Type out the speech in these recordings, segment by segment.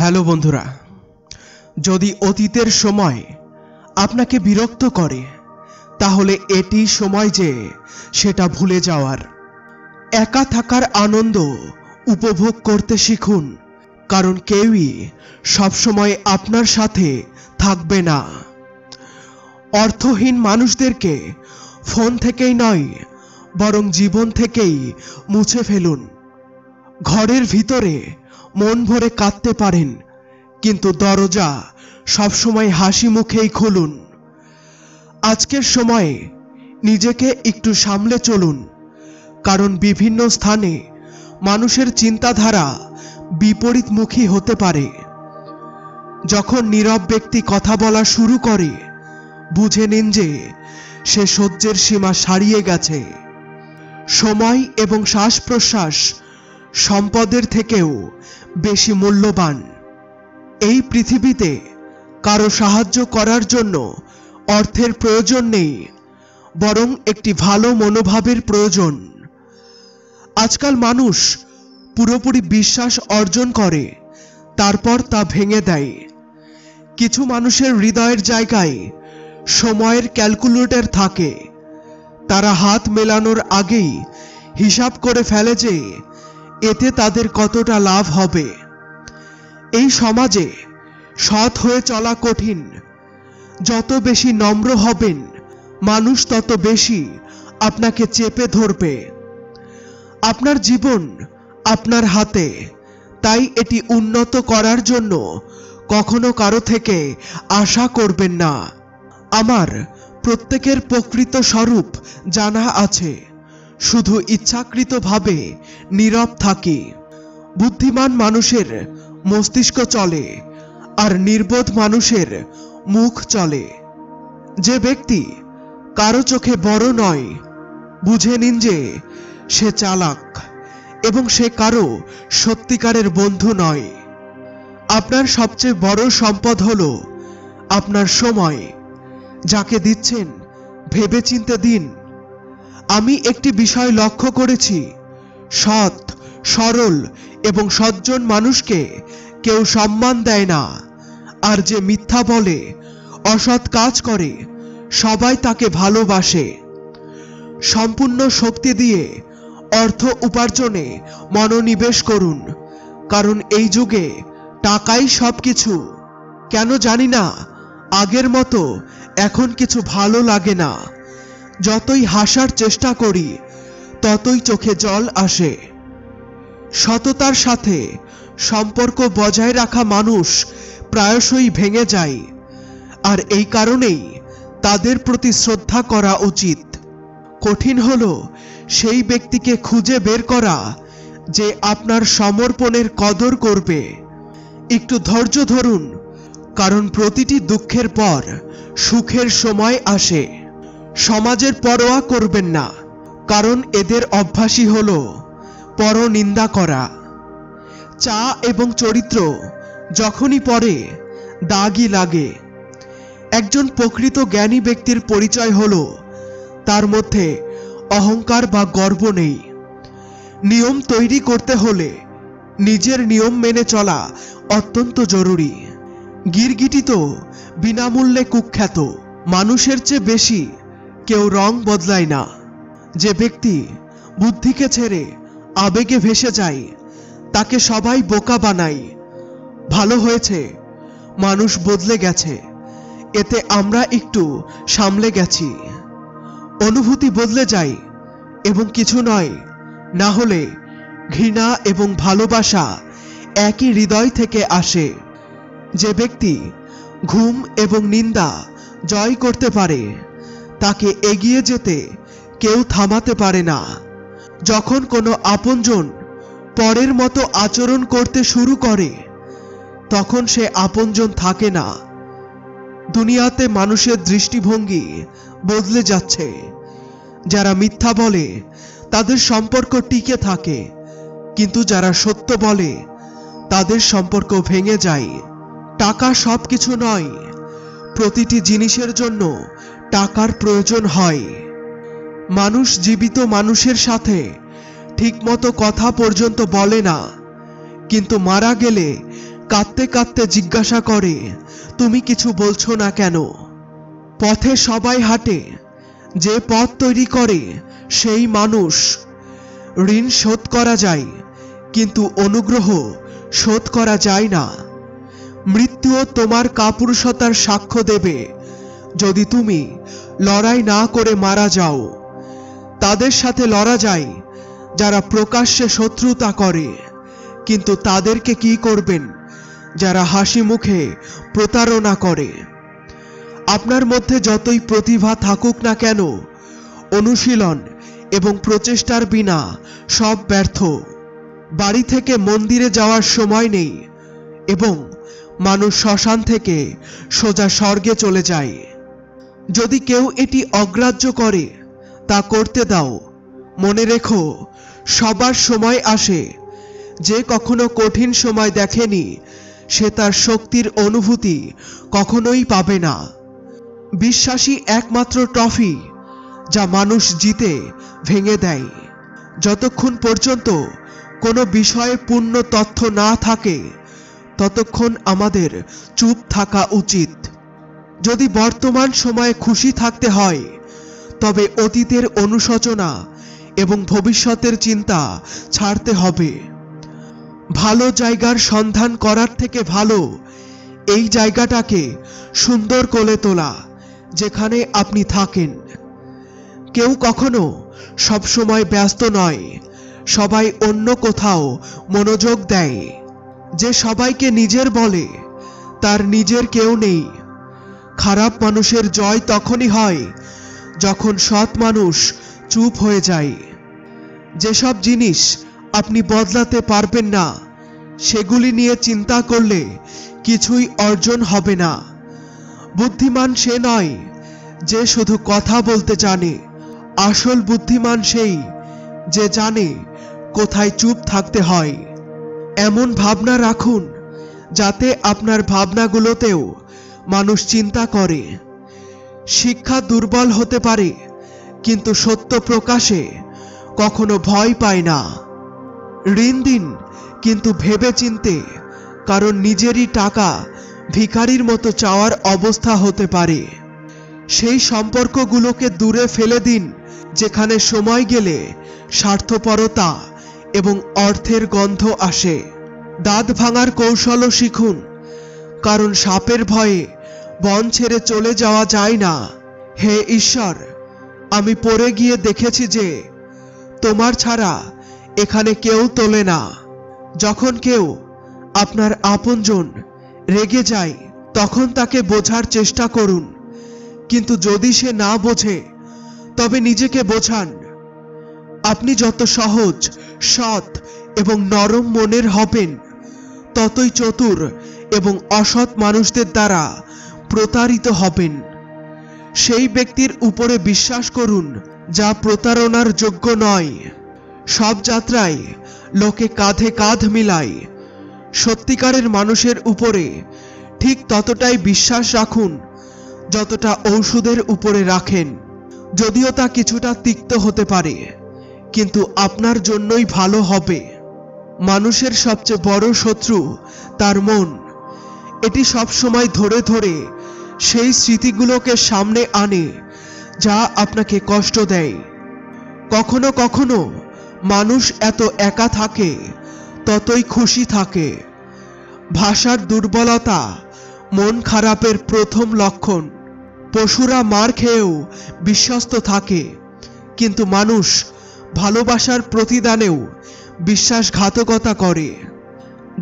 Hello বন্ধুরা, যদি অতীতের সময় আপনাকে বিরক্ত করে তাহলে এটি সময় যে সেটা ভুলে যাওয়ার। একা থাকার আনন্দ উপভোগ করতে শিখুন, কারণ কেউই সবসময় আপনার সাথে থাকবে না। অর্থহীন মানুষদেরকে ফোন থেকেই নয়, বরং জীবন থেকেই মুছে ফেলুন। ঘরের ভিতরে মন ভরে কাঁদতে পারেন, কিন্তু দরজা সবসময় হাসি মুখেই খুলুন। আজকের সময়ে নিজেকে একটু সামলে চলুন, কারণ বিভিন্ন স্থানে মানুষের চিন্তাধারা বিপরীতমুখী হতে পারে। যখন নীরব ব্যক্তি কথা বলা শুরু করে, বুঝে নিন যে সে সহ্যের সীমা ছাড়িয়ে গেছে। সময় এবং শ্বাস প্রশ্বাস সম্পদের থেকেও বেশি মূল্যবান। এই পৃথিবীতে কারো সাহায্য করার জন্য অর্থের প্রয়োজন নেই, বরং একটি ভালো মনোভাবের প্রয়োজন। আজকাল মানুষ পুরোপুরি বিশ্বাস অর্জন করে, তারপর তা ভেঙে দেয়। কিছু মানুষের হৃদয়ের জায়গায় সময়ের ক্যালকুলেটর থাকে। তারা হাত মেলানোর আগেই হিসাব করে ফেলে যে এতে তাদের কতটা লাভ হবে। এই সমাজে সৎ হয়ে চলা কঠিন। যত বেশি নম্র হবেন, মানুষ তত বেশি আপনাকে চেপে ধরবে। আপনার জীবন আপনার হাতে, তাই এটি উন্নত করার জন্য কখনো কারো থেকে আশা করবেন না। আমার প্রত্যেকের প্রকৃত স্বরূপ জানা আছে, শুধু ইচ্ছাকৃতভাবে নীরব থাকি। বুদ্ধিমান মানুষের মস্তিষ্ক চলে, আর নির্বোধ মানুষের মুখ চলে। যে ব্যক্তি কারো চোখে বড় নয়, বুঝে নিন যে সে চালাক, এবং সে কারো সত্যিকারের বন্ধু নয়। আপনার সবচেয়ে বড় সম্পদ হলো আপনার সময়। যাকে দিচ্ছেন ভেবেচিন্তে দিন। আমি একটি বিষয় লক্ষ্য করেছি, সৎ, সরল এবং সজ্জন মানুষকে কেউ সম্মান দেয় না, আর যে মিথ্যা বলে, অসৎ কাজ করে, সবাই তাকে ভালোবাসে। সম্পূর্ণ শক্তি দিয়ে অর্থ উপার্জনে মনোনিবেশ করুন, কারণ এই যুগে টাকাই সবকিছু। কেন জানি না, আগের মতো এখন কিছু ভালো লাগে না। যতই হাসার চেষ্টা করি, ততই চোখে জল আসে। সততার সাথে সম্পর্ক বজায় রাখা মানুষ প্রায়শই ভেঙে যায়, আর এই কারণেই তাদের প্রতি শ্রদ্ধা করা উচিত। কঠিন হলো সেই ব্যক্তিকে খুঁজে বের করা যে আপনার সমর্পণের কদর করবে। একটু ধৈর্য ধরুন, কারণ প্রতিটি দুঃখের পর সুখের সময় আসে। সমাজের পরোয়া করবেন না, কারণ এদের অভ্যাসই হলো পরনিন্দা করা। চা এবং চরিত্র যখনই পড়ে, দাগই লাগে। একজন প্রকৃত জ্ঞানী ব্যক্তির পরিচয় হলো তার মধ্যে অহংকার বা গর্ব নেই। নিয়ম তৈরি করতে হলে নিজের নিয়ম মেনে চলা অত্যন্ত জরুরি। গিরগিটি তো বিনামূল্যে কুখ্যাত। মানুষের চেয়ে বেশি কেউ রং বদলায় না। যে ব্যক্তি বুদ্ধিকে ছেড়ে আবেগে ভেসে যায়, তাকে সবাই বোকা বানায়। ভালো হয়েছে মানুষ বদলে গেছে, এতে আমরা একটু সামলে গেছি। অনুভূতি বদলে যায় এবং কিছু নয়, না হলে ঘৃণা এবং ভালোবাসা একই হৃদয় থেকে আসে। যে ব্যক্তি ঘুম এবং নিন্দা জয় করতে পারে, তাকে এগিয়ে যেতে কেউ থামাতে পারে না। যখন কোনো আপনজন পরের মতো আচরণ করতে শুরু করে, তখন সে আপনজন থাকে না। দুনিয়াতে মানুষের দৃষ্টিভঙ্গি বদলে যাচ্ছে। যারা মিথ্যা বলে তাদের সম্পর্ক টিকে থাকে, কিন্তু যারা সত্য বলে তাদের সম্পর্ক ভেঙে যায়। টাকা সবকিছু নয়, প্রতিটি জিনিসের জন্য টাকার প্রয়োজন হয়। মানুষ জীবিত মানুষের সাথে ঠিকমতো কথা পর্যন্ত বলে না, কিন্তু মারা গেলে কাঁদতে কাঁদতে জিজ্ঞাসা করে, তুমি কিছু বলছো না কেন? পথে সবাই হাঁটে, যে পথ তৈরি করে সেই মানুষ। ঋণ শোধ করা যায়, কিন্তু অনুগ্রহ শোধ করা যায় না। মৃত্যুও তোমার কাপুরুষতার সাক্ষ্য দেবে যদি তুমি লড়াই না করে মারা যাও। তাদের সাথে লড়া যায় যারা প্রকাশ্যে শত্রুতা করে, কিন্তু তাদেরকে কি করবেন যারা হাসি মুখে প্রতারণা করে? আপনার মধ্যে যতই প্রতিভা থাকুক না কেন, অনুশীলন এবং প্রচেষ্টার বিনা সব ব্যর্থ। বাড়ি থেকে মন্দিরে যাওয়ার সময় নেই এবং মানুষ শ্মশান থেকে সোজা স্বর্গে চলে যায়। যদি কেউ এটি অগ্রাহ্য করে, তা করতে দাও। মনে রেখো, সবার সময় আসে। যে কখনো কঠিন সময় দেখেনি, সে তার শক্তির অনুভূতি কখনোই পাবে না। বিশ্বাসী একমাত্র ট্রফি যা মানুষ জিতে ভেঙে দেয়। যতক্ষণ পর্যন্ত কোনো বিষয়ে পূর্ণ তথ্য না থাকে, ততক্ষণ আমাদের চুপ থাকা উচিত। যদি বর্তমান সময়ে খুশি থাকতে হয়, তবে অতীতের অনুশোচনা এবং ভবিষ্যতের চিন্তা ছাড়তে হবে। ভালো জায়গার সন্ধান করার থেকে ভালো এই জায়গাটাকে সুন্দর করে তোলা যেখানে আপনি থাকেন। কেউ কখনো সবসময় ব্যস্ত নয়, সবাই অন্য কোথাও মনোযোগ দেয়। যে সবাইকে নিজের বলে, তার নিজের কেউ নেই। খারাপ মানুষের জয় তখনই হয় যখন সৎ মানুষ চুপ হয়ে যায়। যেসব জিনিস আপনি বদলাতে পারবেন না, সেগুলি নিয়ে চিন্তা করলে কিছুই অর্জন হবে না। বুদ্ধিমান সে নয় যে শুধু কথা বলতে জানে, আসল বুদ্ধিমান সেই যে জানে কোথায় চুপ থাকতে হয়। এমন ভাবনা রাখুন যাতে আপনার ভাবনাগুলোতেও মানুষ চিন্তা করে। শিক্ষা দুর্বল হতে পারে, কিন্তু সত্য প্রকাশে কখনো ভয় পায় না। ঋণ দিন, কিন্তু ভেবে চিনতে, কারণ নিজেরই টাকা ভিখারির মতো চাওয়ার অবস্থা হতে পারে। সেই সম্পর্কগুলোকে দূরে ফেলে দিন যেখানে সময় গেলে স্বার্থপরতা এবং অর্থের গন্ধ আসে। দাঁত ভাঙার কৌশলও শিখুন, কারণ সাপের ভয়ে বন ছেড়ে চলে যাওয়া যায় না। হে ঈশ্বর, আমি পড়ে গিয়ে দেখেছি যে তোমার ছাড়া এখানে কেউ তোলে না। যখন কেউ আপনার আপনজন রেগে যায়, তখন তাকে বোঝার চেষ্টা করুন, কিন্তু যদি সে না বোঝে, তবে নিজেকে বোঝান। আপনি যত সহজ, সৎ এবং নরম মনের হবেন, ততই চতুর এবং অসৎ মানুষদের দ্বারা প্রতারিত হবেন। সেই ব্যক্তির উপরে বিশ্বাস করুন যা প্রতারণার যোগ্য নয়। সব যাত্রায় লোকে কাঁধে কাঁধ মিলায়। সত্যিকারের মানুষের উপরে ঠিক ততটাই বিশ্বাস রাখুন যতটা ঔষধের উপরে রাখেন। যদিও তা কিছুটা তিক্ত হতে পারে, কিন্তু আপনার জন্যই ভালো হবে। মানুষের সবচেয়ে বড় শত্রু তার মন। এটি সবসময় ধরে ধরে সেই স্মৃতিগুলোকে সামনে আনে যা আপনাকে কষ্ট দেয়। কখনো কখনো মানুষ এত একা থাকে, ততই খুশি থাকে। ভাষার দুর্বলতা মন খারাপের প্রথম লক্ষণ। পশুরা মার খেয়েও বিশ্বস্ত থাকে, কিন্তু মানুষ ভালোবাসার প্রতিদানেও বিশ্বাসঘাতকতা করে।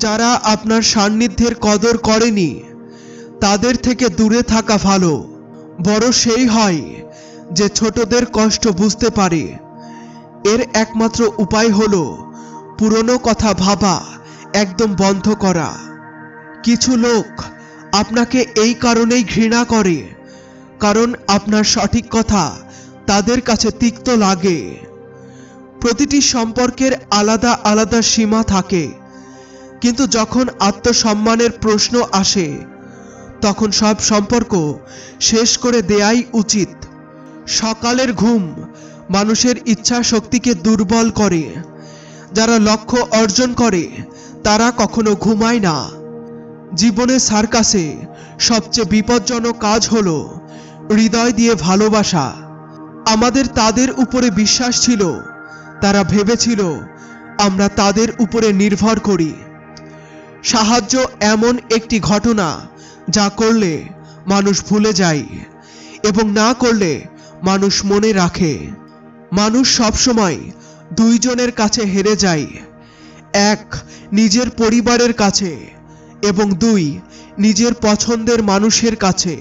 যারা আপনার সান্নিধ্যের কদর করেনি, তাদের থেকে দূরে থাকা ভালো। বড় সেই হয় যে ছোটদের কষ্ট বুঝতে পারে। এর একমাত্র উপায় হলো পুরনো কথা ভাবা একদম বন্ধ করা। কিছু লোক আপনাকে এই কারণেই ঘৃণা করে, কারণ আপনার সঠিক কথা তাদের কাছে তিক্ত লাগে। প্রতিটি সম্পর্কের আলাদা আলাদা সীমা থাকে, কিন্তু যখন আত্মসম্মানের প্রশ্ন আসে, তখন সব সম্পর্ক শেষ করে দেয়াই উচিত। সকালের ঘুম মানুষের ইচ্ছা শক্তিকে দুর্বল করে। যারা লক্ষ্য অর্জন করে তারা কখনো ঘুমায় না। জীবনে সার্কাসে সবচেয়ে বিপজ্জনক কাজ হলো হৃদয় দিয়ে ভালোবাসা। আমাদের তাদের উপরে বিশ্বাস ছিল, তারা ভেবেছিল আমরা তাদের উপরে নির্ভর করি। সাহায্য এমন একটি ঘটনা যা করলে মানুষ ভুলে যায় এবং না করলে মানুষ মনে রাখে। মানুষ সবসময় দুইজনের কাছে হেরে যায়, এক নিজের পরিবারের কাছে এবং দুই নিজের পছন্দের মানুষের কাছে।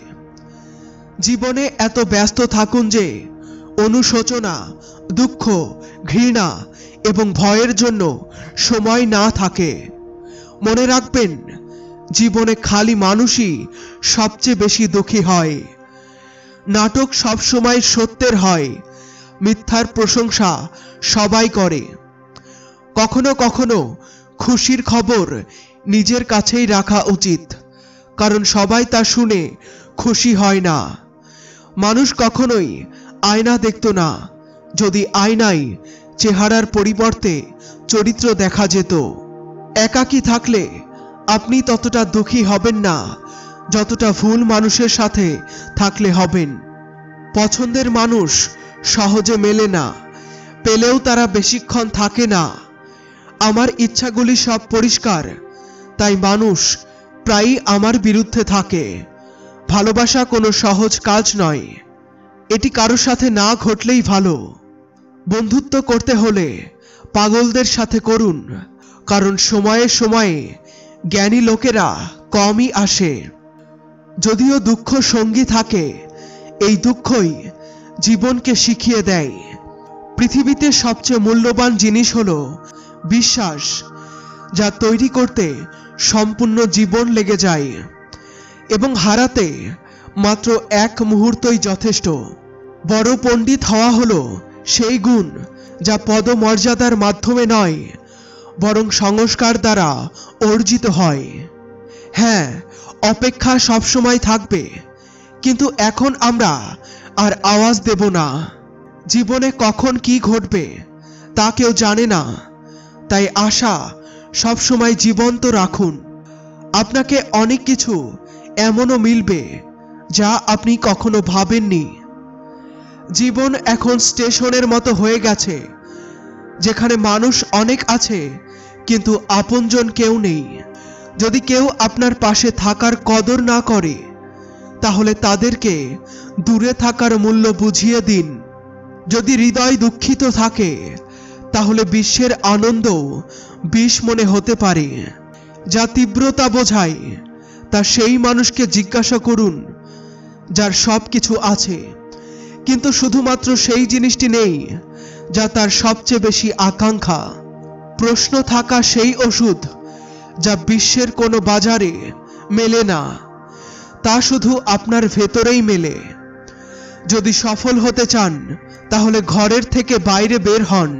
জীবনে এত ব্যস্ত থাকুন যে অনুশোচনা, দুঃখ, ঘৃণা এবং ভয়ের জন্য সময় না থাকে। মনে রাখবেন, জীবনে খালি মানুষই সবচেয়ে বেশি দুঃখী হয়। নাটক সবসময় সত্যের হয়, মিথ্যার প্রশংসা সবাই করে। কখনো কখনো খুশির খবর নিজের কাছেই রাখা উচিত, কারণ সবাই তা শুনে খুশি হয় না। মানুষ কখনোই আয়না দেখত না যদি আয়নায় চেহারার পরিবর্তে চরিত্র দেখা যেত। একাকী থাকলে আপনি ততটা দুঃখী হবেন না যতটা ভুল মানুষের সাথে থাকলে হবেন। পছন্দের মানুষ সহজে মেলে না, পেলেও তারা বেশিক্ষণ থাকে না। আমার ইচ্ছাগুলি সব পরিষ্কার, তাই মানুষ প্রায়ই আমার বিরুদ্ধে থাকে। ভালোবাসা কোনো সহজ কাজ নয়, এটি কারোর সাথে না ঘটলেই ভালো। বন্ধুত্ব করতে হলে পাগলদের সাথে করুন, কারণ সময়ে সময়ে জ্ঞানী লোকেরা কমই আসে। যদিও দুঃখ সঙ্গী থাকে, এই দুঃখই জীবনকে শিখিয়ে দেয়। পৃথিবীতে সবচেয়ে মূল্যবান জিনিস হলো বিশ্বাস, যা তৈরি করতে সম্পূর্ণ জীবন লেগে যায় এবং হারাতে মাত্র এক মুহূর্তই যথেষ্ট। বড় পণ্ডিত হওয়া হলো সেই গুণ যা পদমর্যাদার মাধ্যমে নয়, বরং সংস্কার দ্বারা অর্জিত হয়। হ্যাঁ, অপেক্ষা সবসময় থাকবে, কিন্তু এখন আমরা আর আওয়াজ দেব না। জীবনে কখন কি ঘটবে তা কেউ জানে না, তাই আশা সবসময় জীবন্ত রাখুন। আপনাকে অনেক কিছু এমনও মিলবে যা আপনি কখনো ভাবেননি। জীবন এখন স্টেশনের মতো হয়ে গেছে, যেখানে মানুষ অনেক আছে কিন্তু আপনজন কেউ নেই। যদি কেউ আপনার পাশে থাকার কদর না করে, তাহলে তাদেরকে দূরে থাকার মূল্য বুঝিয়ে দিন। যদি হৃদয় দুঃখিত থাকে, তাহলে বিশ্বের আনন্দ বিষ মনে হতে পারে। যা তীব্রতা বোঝায় তা সেই মানুষকে জিজ্ঞাসা করুন যার সব কিছু আছে, কিন্তু শুধুমাত্র সেই জিনিসটি নেই যা তার সবচেয়ে বেশি আকাঙ্ক্ষা। প্রশ্ন থাকা সেই ওষুধ যা বিশ্বের কোনো বাজারে মেলে না, তা শুধু আপনার ভেতরেই মেলে। যদি সফল হতে চান, তাহলে ঘরের থেকে বাইরে বের হন,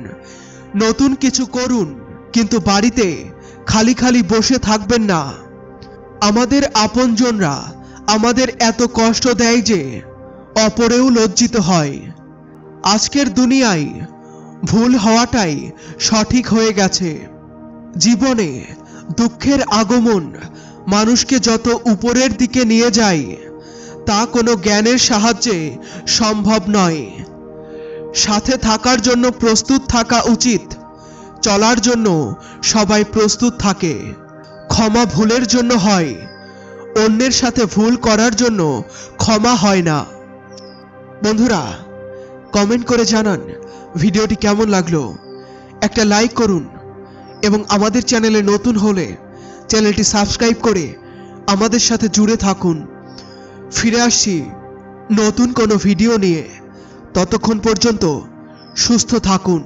নতুন কিছু করুন, কিন্তু বাড়িতে খালি খালি বসে থাকবেন না। আমাদের আপনজনরা আমাদের এত কষ্ট দেয় যে অপরেও লজ্জিত হয়। আজকের দুনিয়ায় ভুল হওয়াটাই সঠিক হয়ে গেছে। জীবনে দুঃখের আগমন মানুষকে যত উপরের দিকে নিয়ে যায়, তা কোনো জ্ঞানের সাহায্যে সম্ভব নয়। সাথে থাকার জন্য প্রস্তুত থাকা উচিত, চলার জন্য সবাই প্রস্তুত থাকে। ক্ষমা ভুলের জন্য হয়, অন্যের সাথে ভুল করার জন্য ক্ষমা হয় না। বন্ধুরা, কমেন্ট করে জানান ভিডিওটি কেমন লাগলো। একটা লাইক করুন এবং আমাদের চ্যানেলে নতুন হলে চ্যানেলটি সাবস্ক্রাইব করে আমাদের সাথে জুড়ে থাকুন। ফিরে আসছি নতুন কোনো ভিডিও নিয়ে। ততক্ষণ পর্যন্ত সুস্থ থাকুন।